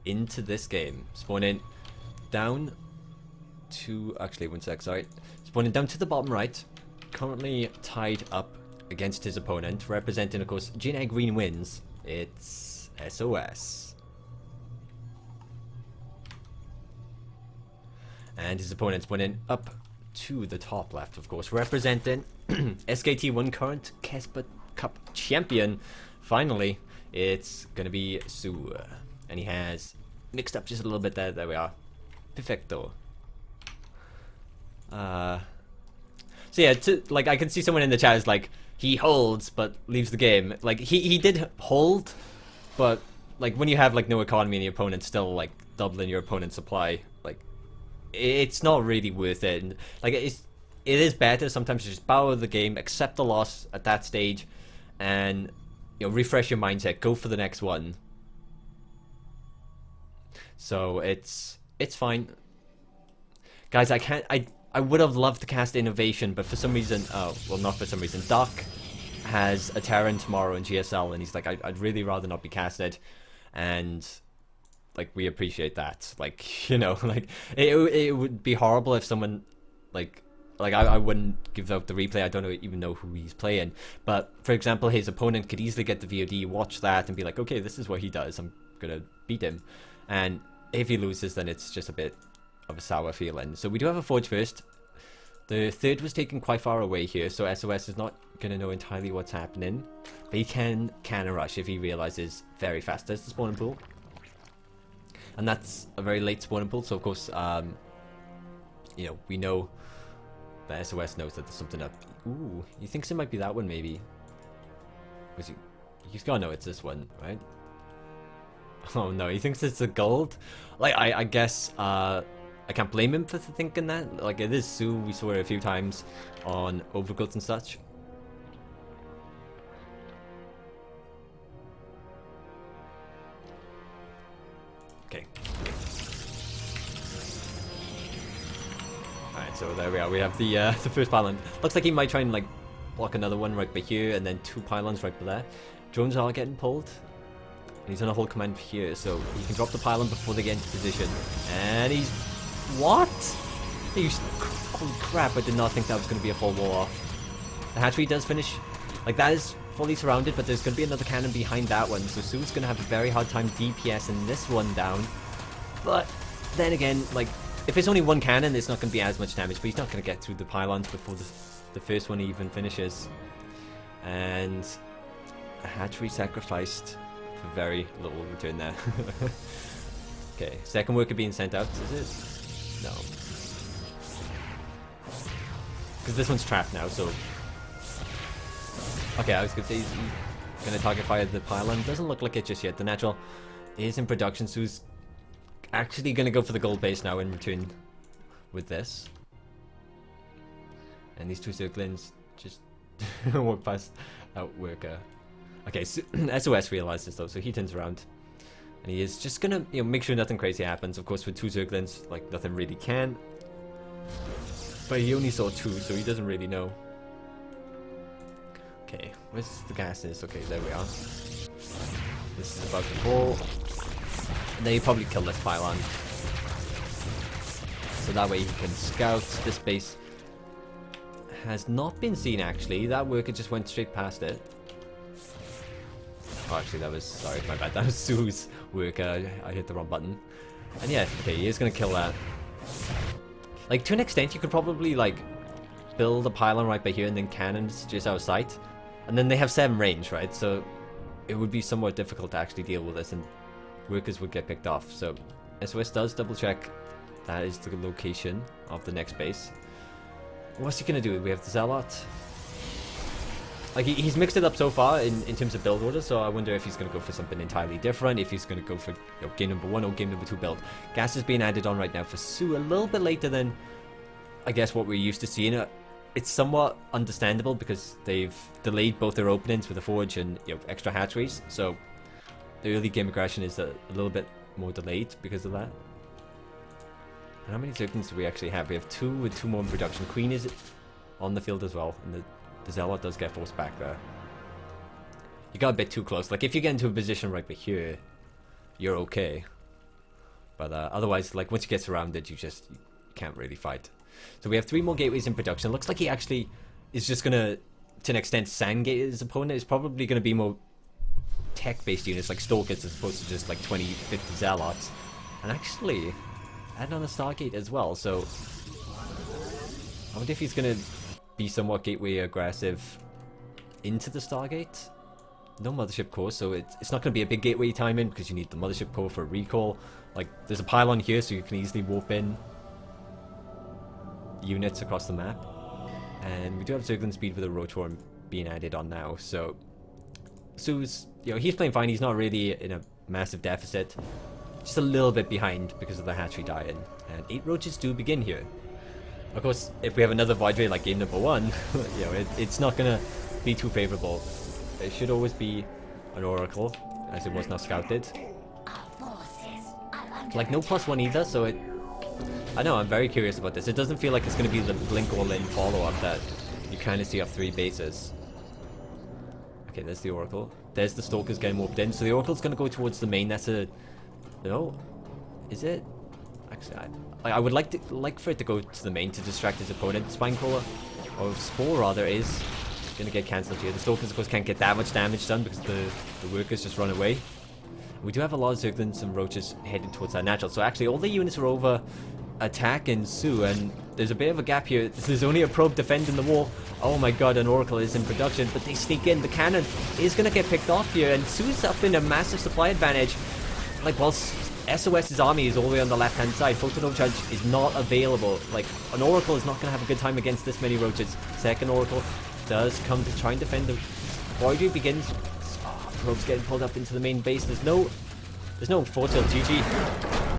into this game. Spawning down to... Actually, one sec, sorry. Spawning down to the bottom right. Currently tied up against his opponent. Representing, of course, Gina Green wins. It's sOs. And his opponent's winning up to the top left, of course. Representing SKT1 current Kesper Cup champion. Finally, it's going to be soO. And he has mixed up just a little bit there. There we are. Perfecto. So yeah, like I can see someone in the chat is like, he holds but leaves the game. Like he did hold, but like when you have like no economy and your opponent's still like doubling your opponent's supply, like it's not really worth it. And like it is better sometimes to just bow the game, accept the loss at that stage, and you know, refresh your mindset, go for the next one. So it's fine. Guys, I would have loved to cast Innovation, but for some reason, oh, well, not for some reason, Doc has a Terran tomorrow in GSL, and he's like, I'd really rather not be casted, and, like, we appreciate that. Like, you know, like, it would be horrible if someone, like I wouldn't give out the replay, I don't even know who he's playing, but, for example, his opponent could easily get the VOD, watch that, and be like, okay, this is what he does, I'm gonna beat him, and if he loses, then it's just a bit of a sour feeling. So we do have a Forge first. The third was taken quite far away here, so sOs is not going to know entirely what's happening. But he can rush if he realizes very fast. There's the spawning pool. And that's a very late spawning pool, so of course, you know, we know that sOs knows that there's something up. Ooh, he thinks it might be that one maybe. He's got to know it's this one, right? Oh no, he thinks it's the gold? Like, I guess, I can't blame him for thinking that. Like, it is soO, we saw it a few times on Overgrowth and such. Okay. Alright, so there we are, we have the first pylon. Looks like he might try and, like, block another one right by here, and then two pylons right by there. Drones are getting pulled. And he's on a whole command here, so he can drop the pylon before they get into position. And he's... What? Holy crap, I did not think that was going to be a full wall off. The hatchery does finish. Like, that is fully surrounded, but there's going to be another cannon behind that one. So soO's going to have a very hard time DPSing this one down. But then again, like, if it's only one cannon, it's not going to be as much damage. But he's not going to get through the pylons before the first one even finishes. And a hatchery sacrificed for very little return there. Okay, second worker being sent out, is it? No. Because this one's trapped now, so... Okay, I was going to say he's going to target fire the pylon. Doesn't look like it just yet. The natural is in production, so he's actually going to go for the gold base now in return with this. And these two circlings just walk past that worker. Okay, so sOs realizes though, so he turns around. And he is just gonna, you know, make sure nothing crazy happens. Of course, with two circlings, like, nothing really can. But he only saw two, so he doesn't really know. Okay, where's the gases? Okay, there we are. This is about to fall. And then you probably kill this pylon. So that way he can scout. This base has not been seen, actually. That worker just went straight past it. Oh, actually, that was... Sorry, my bad. That was soO's worker. I hit the wrong button. And yeah, okay, he is going to kill that. Like, to an extent, you could probably, like, build a pylon right by here and then cannons just out of sight. And then they have 7 range, right? So it would be somewhat difficult to actually deal with this, and workers would get picked off. So sOs does double check that is the location of the next base. What's he going to do? We have the Zealot. Like, he's mixed it up so far in terms of build order, so I wonder if he's going to go for something entirely different, if he's going to go for, you know, game number 1 or game number 2 build. Gas is being added on right now for soO, a little bit later than, I guess, what we're used to seeing. It's somewhat understandable because they've delayed both their openings with the Forge and, you know, extra hatcheries, so the early game aggression is a little bit more delayed because of that. And how many circles do we actually have? We have 2 with 2 more in production. Queen is on the field as well, and the Zealot does get forced back there. You got a bit too close. Like, if you get into a position right by here, you're okay. But otherwise, like, once you get surrounded, you can't really fight. So we have 3 more gateways in production. Looks like he actually is just gonna, to an extent, sandgate his opponent. It's probably gonna be more tech-based units like Stalkers as opposed to just like 20, 50 Zealots. And actually, add on a Stargate as well. So I wonder if he's gonna be somewhat gateway aggressive into the Stargate. No Mothership Core, so it's not going to be a big gateway timing because you need the Mothership Core for recall. Like, there's a pylon here, so you can easily warp in units across the map. And we do have Zergling Speed with a Rotorm being added on now, so sO's, he's playing fine. He's not really in a massive deficit. Just a little bit behind because of the hatchery dying. And 8 roaches do begin here. Of course, if we have another Void Ray like game number 1, it's not going to be too favorable. It should always be an Oracle, as it was not scouted. Like, no +1 either, so I know, I'm very curious about this. It doesn't feel like it's going to be the blink all-in follow-up that you kind of see off 3 bases. Okay, there's the Oracle. There's the Stalkers getting warped in. So the Oracle's going to go towards the main. That's a... No? Is it? Actually, I would like for it to go to the main to distract his opponent. Spinecrawler, or Spore rather, is going to get cancelled here. The Stalkers, of course, can't get that much damage done because the workers just run away. We do have a lot of Zerglings and Roaches heading towards that natural. So actually, all the units are over attacking sOo, and there's a bit of a gap here. There's only a probe defending the wall. Oh my god, an Oracle is in production, but they sneak in. The cannon is going to get picked off here, and sOo's up in a massive supply advantage. Like, whilst sOS's army is all the way on the left-hand side, Photon Overcharge is not available. Like, an Oracle is not going to have a good time against this many Roaches. Second Oracle does come to try and defend the Void Ray begins. Oh, probe's getting pulled up into the main base. There's no Fortill, GG.